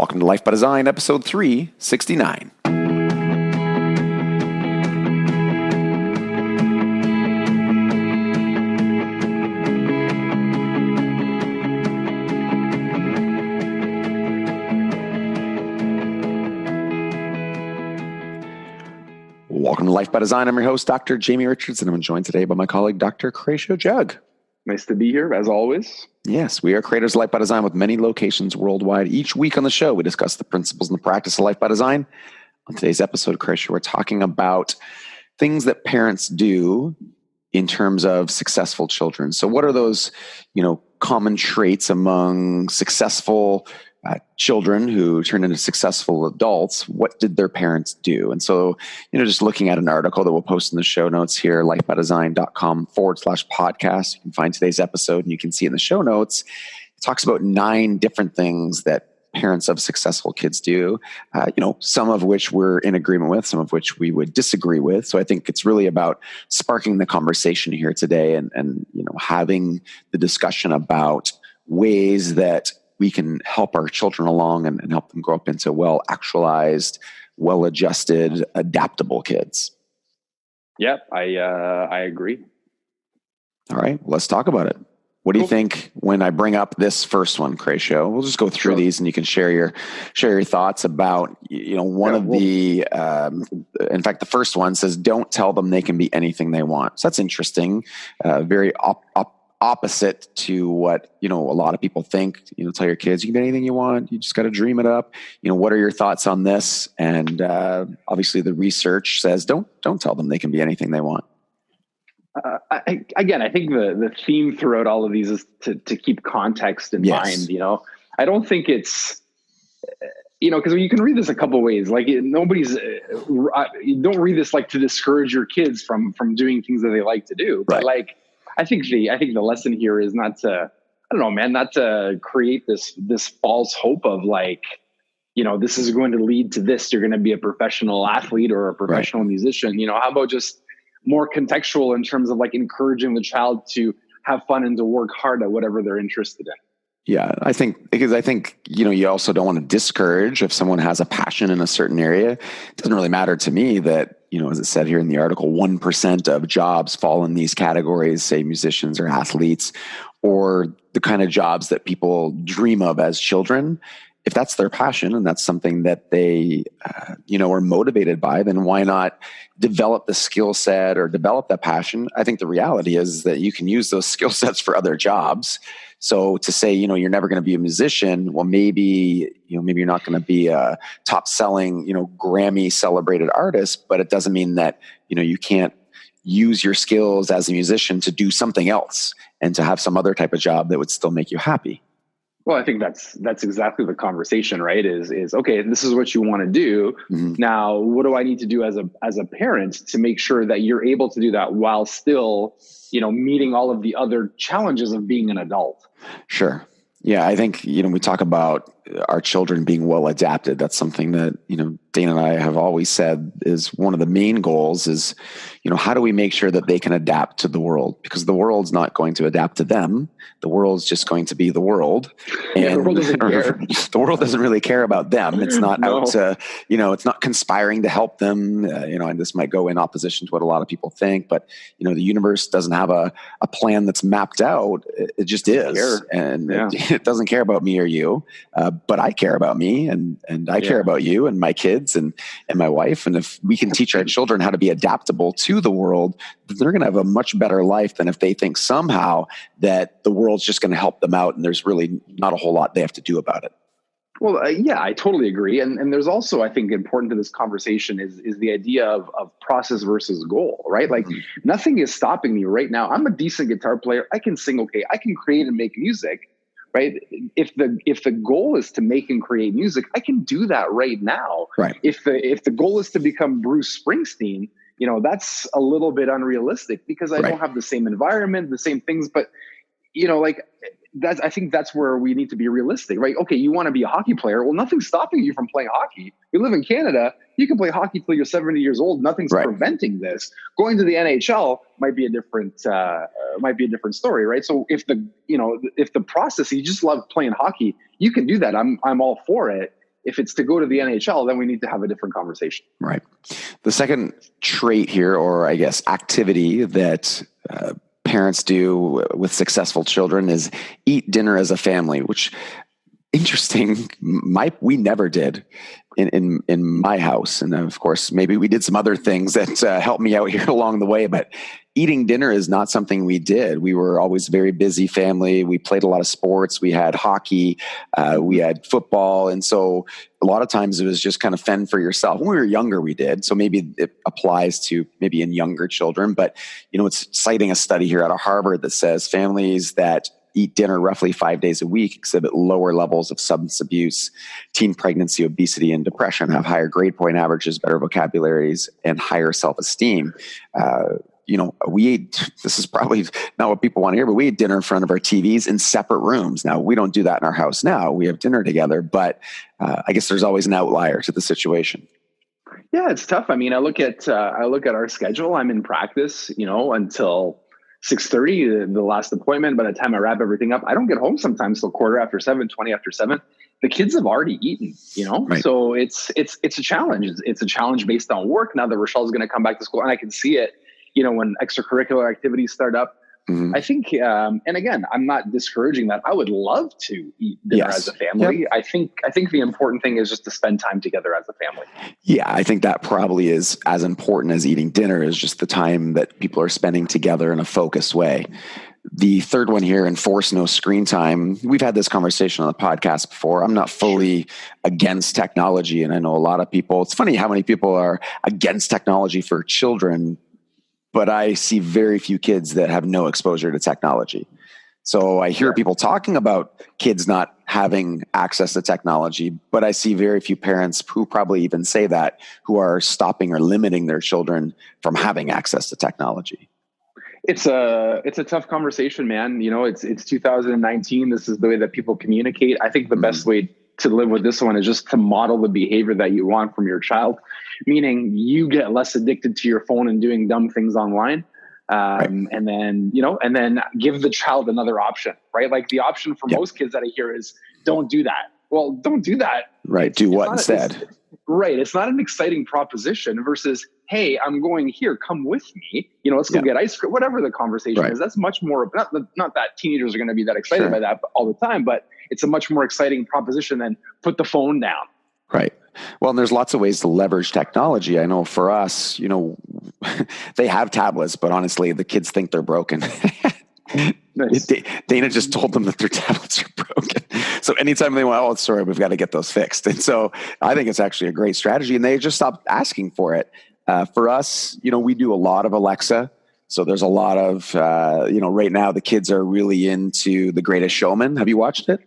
Welcome to Life by Design, episode 369. Welcome to Life by Design. I'm your host, Dr. Jamie Richards, and I'm joined today by my colleague, Dr. Horatio Jug. Nice to be here, as always. Yes, we are creators of Life by Design with many locations worldwide. Each week on the show, we discuss the principles and the practice of Life by Design. On today's episode, Horatio, we're talking about things that parents do in terms of successful children. So what are those, common traits among successful children who turn into successful adults? What did their parents do? And so, just looking at an article that we'll post in the show notes here, lifebydesign.com/podcast. You can find today's episode and you can see in the show notes, it talks about 9 different things that parents of successful kids do, some of which we're in agreement with, some of which we would disagree with. So I think it's really about sparking the conversation here today and having the discussion about ways that we can help our children along and help them grow up into well-actualized, well-adjusted, adaptable kids. Yeah, I agree. All right, let's talk about it. What do you think when I bring up this first one, Horatio? We'll just go through these, and you can share your thoughts about the. In fact, the first one says, "Don't tell them they can be anything they want." So that's interesting. Very opposite to what a lot of people think. Tell your kids you can do anything you want. You just got to dream it up. What are your thoughts on this? And obviously, the research says don't tell them they can be anything they want. I think the theme throughout all of these is to keep context in mind. I don't think it's, because you can read this a couple of ways. Like you don't read this like to discourage your kids from doing things that they like to do. But I think the lesson here is not to create this false hope of this is going to lead to this. You're going to be a professional athlete or a professional musician. How about just more contextual in terms of encouraging the child to have fun and to work hard at whatever they're interested in. Yeah, I think you also don't want to discourage if someone has a passion in a certain area. It doesn't really matter to me that, as it said here in the article, 1% of jobs fall in these categories, say musicians or athletes, or the kind of jobs that people dream of as children. If that's their passion and that's something that they, are motivated by, then why not develop the skill set or develop that passion? I think the reality is that you can use those skill sets for other jobs. So to say, you're never going to be a musician, well, maybe you're not going to be a top selling, Grammy celebrated artist, but it doesn't mean that, you can't use your skills as a musician to do something else and to have some other type of job that would still make you happy. Well, I think that's exactly the conversation, right? Is okay, this is what you want to do. Mm-hmm. Now, what do I need to do as a parent to make sure that you're able to do that while still, meeting all of the other challenges of being an adult? Sure. Yeah, I think, we talk about our children being well adapted. That's something that, Dana and I have always said is one of the main goals is, how do we make sure that they can adapt to the world? Because the world's not going to adapt to them. The world's just going to be the world. And the world doesn't care. The world doesn't really care about them. It's not out to, it's not conspiring to help them, and this might go in opposition to what a lot of people think, but, the universe doesn't have a plan that's mapped out. It just is. And it doesn't care about me or you, but I care about me and I care about you and my kids and my wife. And if we can teach our children how to be adaptable to the world, they're going to have a much better life than if they think somehow that the world's just going to help them out and there's really not a whole lot they have to do about it. Well, I totally agree. And there's also, I think, important to this conversation is the idea of process versus goal, right? Nothing is stopping me right now. I'm a decent guitar player. I can sing okay. I can create and make music, right? If the goal is to make and create music, I can do that right now. Right. If the goal is to become Bruce Springsteen, that's a little bit unrealistic because I don't have the same environment, the same things, but I think that's where we need to be realistic, right? Okay, you want to be a hockey player. Well, nothing's stopping you from playing hockey. You live in Canada. You can play hockey till you're 70 years old. Nothing's preventing this. Going to the NHL might be a different story, right? So if the process, you just love playing hockey, you can do that. I'm all for it. if it's to go to the NHL, then we need to have a different conversation. Right. The second trait here, or I guess activity that parents do with successful children, is eat dinner as a family, which, interesting, we never did in my house. And of course, maybe we did some other things that helped me out here along the way, but eating dinner is not something we did. We were always a very busy family. We played a lot of sports. We had hockey, we had football. And so a lot of times it was just kind of fend for yourself. When we were younger, we did. So maybe it applies to maybe in younger children, but it's citing a study here out of Harvard that says families that eat dinner roughly 5 days a week exhibit lower levels of substance abuse, teen pregnancy, obesity, and depression, have higher grade point averages, better vocabularies, and higher self-esteem. We ate, this is probably not what people want to hear, but we ate dinner in front of our TVs in separate rooms. Now, we don't do that in our house now. We have dinner together, but I guess there's always an outlier to the situation. Yeah, it's tough. I mean, I look at our schedule. I'm in practice, until 6:30, the last appointment. By the time I wrap everything up, I don't get home sometimes till 7:15, 20 after 7. The kids have already eaten, Right. So it's a challenge. It's a challenge based on work. Now that Rochelle's going to come back to school, and I can see it, when extracurricular activities start up. Mm-hmm. I think, and again, I'm not discouraging that. I would love to eat dinner as a family. Yep. I think the important thing is just to spend time together as a family. Yeah, I think that probably is as important as eating dinner, is just the time that people are spending together in a focused way. The third one here, enforce no screen time. We've had this conversation on the podcast before. I'm not fully against technology, and I know a lot of people. It's funny how many people are against technology for children, but I see very few kids that have no exposure to technology. So I hear people talking about kids not having access to technology, but I see very few parents who probably even say that, who are stopping or limiting their children from having access to technology. It's a tough conversation, man. It's 2019. This is the way that people communicate. I think the best way to live with this one is just to model the behavior that you want from your child, meaning you get less addicted to your phone and doing dumb things online. Right. And then give the child another option, right? Like the option for most kids that I hear is don't do that. Well, don't do that. Right. Do what instead? Right. It's not an exciting proposition versus, hey, I'm going here, come with me, let's go get ice cream, whatever the conversation is. That's much more, not that teenagers are going to be that excited by that all the time, but it's a much more exciting proposition than put the phone down. Right. Well, and there's lots of ways to leverage technology. I know for us, they have tablets, but honestly, the kids think they're broken. Nice. Dana just told them that their tablets are broken. So anytime they went, sorry, we've got to get those fixed. And so I think it's actually a great strategy, and they just stopped asking for it. For us, we do a lot of Alexa. So there's a lot of, right now the kids are really into The Greatest Showman. Have you watched it?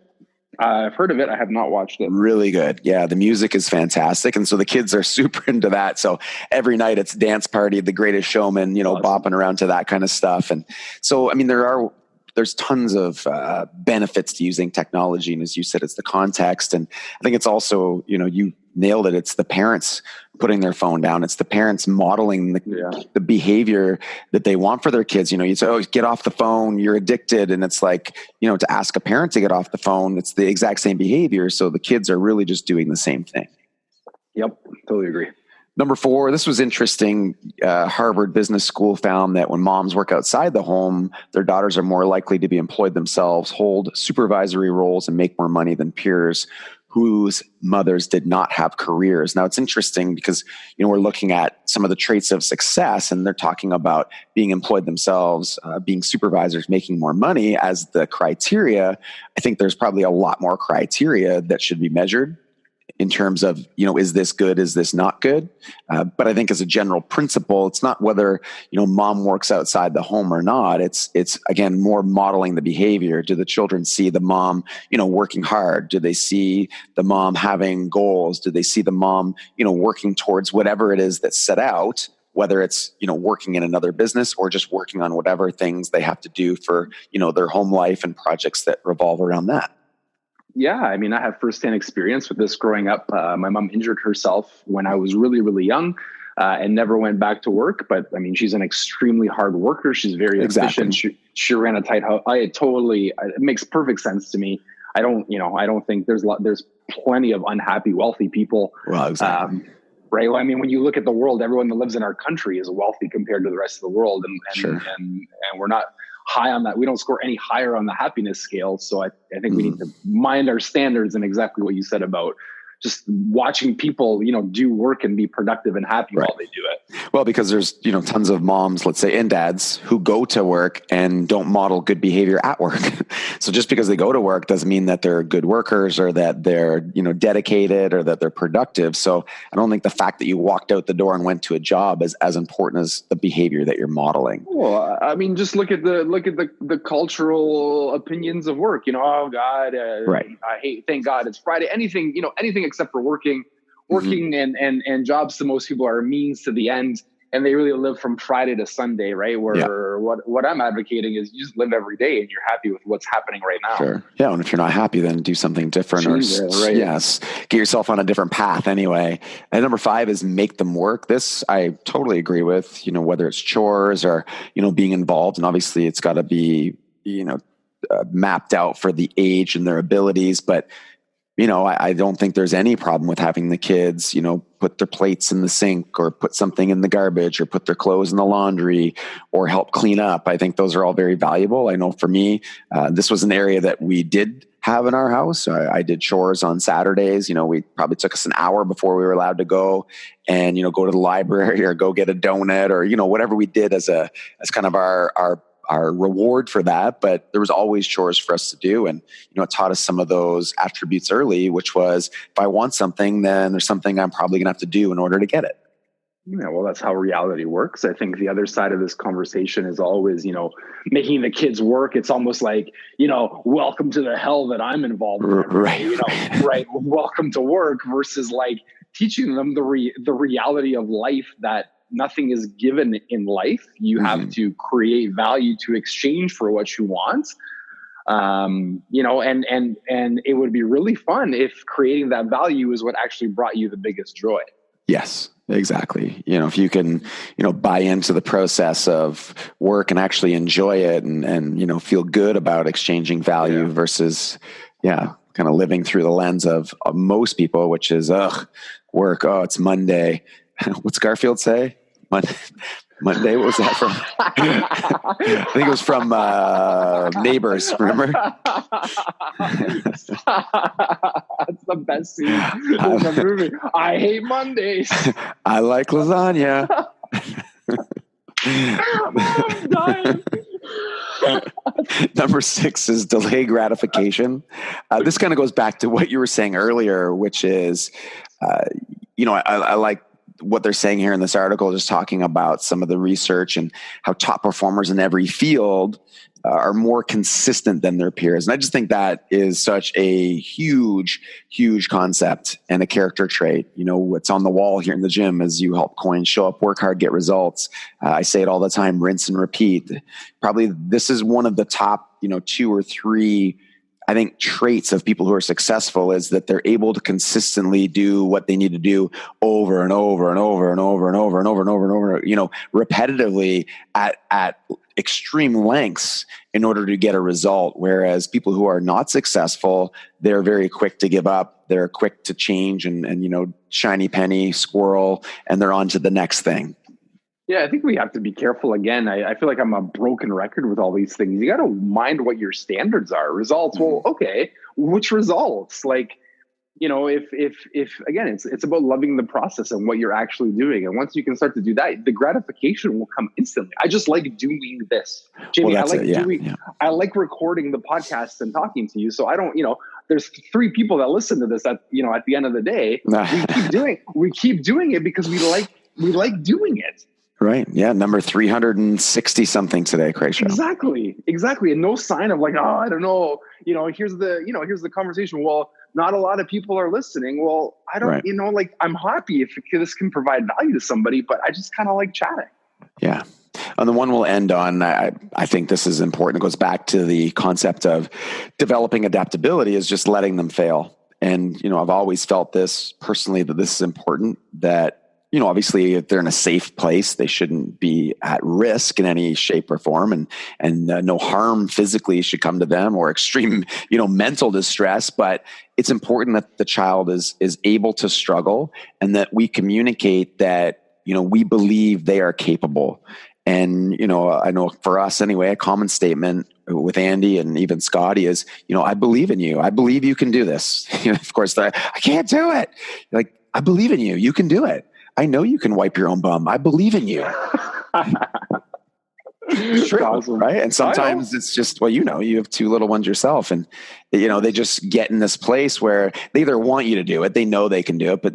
I've heard of it. I have not watched it. Really good. Yeah, the music is fantastic. And so the kids are super into that. So every night it's dance party, The Greatest Showman, awesome. Bopping around to that kind of stuff. And so, I mean, there's tons of benefits to using technology. And as you said, it's the context. And I think it's also, you nailed it. It's the parents putting their phone down. It's the parents modeling the behavior that they want for their kids. You say, get off the phone, you're addicted. And it's like, to ask a parent to get off the phone, it's the exact same behavior. So the kids are really just doing the same thing. Yep. Totally agree. Number 4, this was interesting. Harvard Business School found that when moms work outside the home, their daughters are more likely to be employed themselves, hold supervisory roles, and make more money than peers whose mothers did not have careers. Now, it's interesting because, we're looking at some of the traits of success, and they're talking about being employed themselves, being supervisors, making more money as the criteria. I think there's probably a lot more criteria that should be measured in terms of, is this good? Is this not good? But I think as a general principle, it's not whether, mom works outside the home or not. It's again, more modeling the behavior. Do the children see the mom, working hard? Do they see the mom having goals? Do they see the mom, working towards whatever it is that's set out, whether it's, working in another business or just working on whatever things they have to do for, their home life and projects that revolve around that. Yeah, I mean, I have firsthand experience with this growing up. My mom injured herself when I was really, really young and never went back to work. But I mean, she's an extremely hard worker. She's very efficient. She ran a tight house. It makes perfect sense to me. I don't think there's plenty of unhappy, wealthy people. Well, exactly. Right. Well, I mean, when you look at the world, everyone that lives in our country is wealthy compared to the rest of the world. And we're not high on that. We don't score any higher on the happiness scale. So I think we need to mind our standards, and exactly what you said about just watching people, do work and be productive and happy while they do it. Well, because there's, tons of moms, let's say, and dads who go to work and don't model good behavior at work. So just because they go to work doesn't mean that they're good workers or that they're, dedicated or that they're productive. So I don't think the fact that you walked out the door and went to a job is as important as the behavior that you're modeling. Well, I mean, just look at the cultural opinions of work. Oh God, I hate. Thank God it's Friday. Anything except for working and jobs to most people are a means to the end, and they really live from Friday to Sunday, right? Where what I'm advocating is you just live every day and you're happy with what's happening right now. Sure. Yeah. And if you're not happy, then do something different get yourself on a different path anyway. And number 5 is make them work. This I totally agree with, whether it's chores or, being involved. And obviously it's got to be, mapped out for the age and their abilities, but I don't think there's any problem with having the kids, put their plates in the sink or put something in the garbage or put their clothes in the laundry or help clean up. I think those are all very valuable. I know for me, this was an area that we did have in our house. I did chores on Saturdays. We probably took us an hour before we were allowed to go and, go to the library or go get a donut or, whatever we did as kind of our reward for that. But there was always chores for us to do. And, it taught us some of those attributes early, which was if I want something, then there's something I'm probably going to have to do in order to get it. Yeah, well, that's how reality works. I think the other side of this conversation is always, making the kids work. It's almost like, welcome to the hell that I'm involved in. Right. Welcome to work versus like teaching them the reality of life, that nothing is given in life. You have to create value to exchange for what you want. And it would be really fun if creating that value is what actually brought you the biggest joy. Yes, exactly. If you can, buy into the process of work and actually enjoy it and feel good about exchanging value versus, kind of living through the lens of most people, which is, work. Oh, it's Monday. What's Garfield say? Monday. What was that from? I think it was from Neighbors. Remember? That's the best scene in the movie. I hate Mondays. I like lasagna. I'm dying. Number 6 is delay gratification. This kind of goes back to what you were saying earlier, which is, I like what they're saying here in this article, just talking about some of the research and how top performers in every field are more consistent than their peers. And I just think that is such a huge, huge concept and a character trait. What's on the wall here in the gym is you help coins show up, work hard, get results. I say it all the time, rinse and repeat. Probably this is one of the top, 2 or 3 I think traits of people who are successful is that they're able to consistently do what they need to do over and over and over and over and over and over and over and over, repetitively at extreme lengths in order to get a result. Whereas people who are not successful, they're very quick to give up. They're quick to change and shiny penny, squirrel, and they're on to the next thing. Yeah, I think we have to be careful again. I feel like I'm a broken record with all these things. You got to mind what your standards are. Results. Well, okay, which results? Like, if again, it's about loving the process and what you're actually doing. And once you can start to do that, the gratification will come instantly. I just like doing this, Jamie. Well, I like recording the podcast and talking to you. So I don't, there's 3 people that listen to this at the end of the day. We keep doing it because we like doing it. Right. Yeah. Number 360 something today, Craig. Exactly. And no sign of like, I don't know, here's the conversation. Well, not a lot of people are listening. Well, I don't, I'm happy if this can provide value to somebody, but I just kind of like chatting. Yeah. And the one we'll end on, I think this is important. It goes back to the concept of developing adaptability is just letting them fail. And, I've always felt this personally, that this is important, that obviously if they're in a safe place, they shouldn't be at risk in any shape or form, and no harm physically should come to them or extreme, mental distress. But it's important that the child is able to struggle, and that we communicate that, we believe they are capable. And, I know for us anyway, a common statement with Andy and even Scotty is, I believe in you. I believe you can do this. Of course, I can't do it. Like, I believe in you. You can do it. I know you can wipe your own bum. I believe in you. It's true, awesome. Right? And sometimes it's just, you have two little ones yourself, and, they just get in this place where they either want you to do it, they know they can do it, but,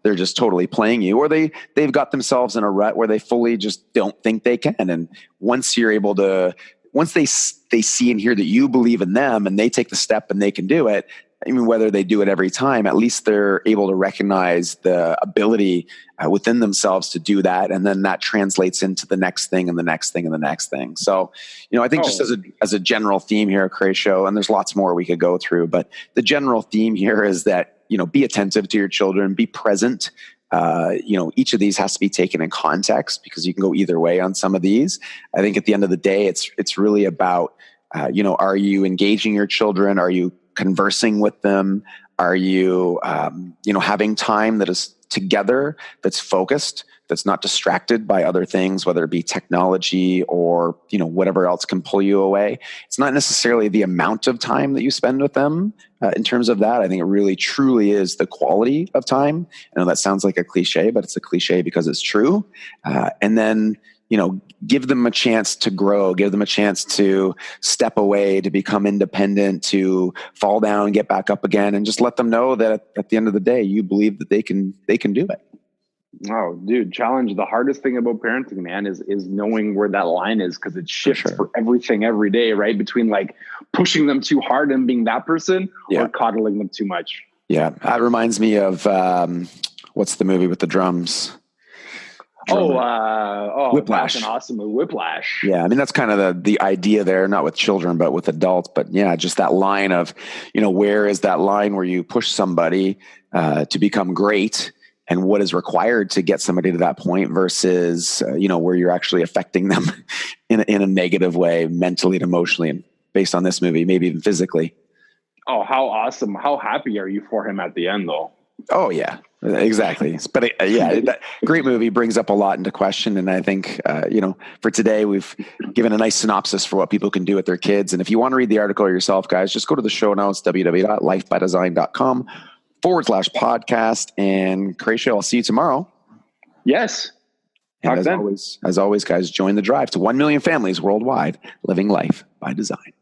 they're just totally playing you, or they've got themselves in a rut where they fully just don't think they can. And once they see and hear that you believe in them and they take the step and they can do it, I mean, whether they do it every time, at least they're able to recognize the ability within themselves to do that. And then that translates into the next thing and the next thing and the next thing. So, I think just as a general theme here at Croatio, and there's lots more we could go through, but the general theme here is that, be attentive to your children, be present. Each of these has to be taken in context, because you can go either way on some of these. I think at the end of the day, it's really about, are you engaging your children? Are you conversing with them? Are you, having time that is together, that's focused, that's not distracted by other things, whether it be technology or, whatever else can pull you away? It's not necessarily the amount of time that you spend with them in terms of that. I think it really truly is the quality of time. I know that sounds like a cliche, but it's a cliche because it's true. And then, give them a chance to grow, give them a chance to step away, to become independent, to fall down, get back up again, and just let them know that at the end of the day, you believe that they can do it. Oh, dude, challenge. The hardest thing about parenting, man, is knowing where that line is, because it shifts for everything every day, right? Between like pushing them too hard and being that person, or coddling them too much. Yeah. That reminds me of, what's the movie with the drums? Whiplash. That's an awesome movie, Whiplash. Yeah, I mean, that's kind of the idea there, not with children, but with adults. But yeah, just that line of, where is that line where you push somebody to become great, and what is required to get somebody to that point versus, where you're actually affecting them in a negative way, mentally and emotionally, and based on this movie, maybe even physically. Oh, how awesome. How happy are you for him at the end, though? Oh, yeah, exactly. But that great movie brings up a lot into question. And I think, for today, we've given a nice synopsis for what people can do with their kids. And if you want to read the article yourself, guys, just go to the show notes, www.lifebydesign.com/podcast. And Croatio, I'll see you tomorrow. Yes. And as always, guys, join the drive to 1 million families worldwide living life by design.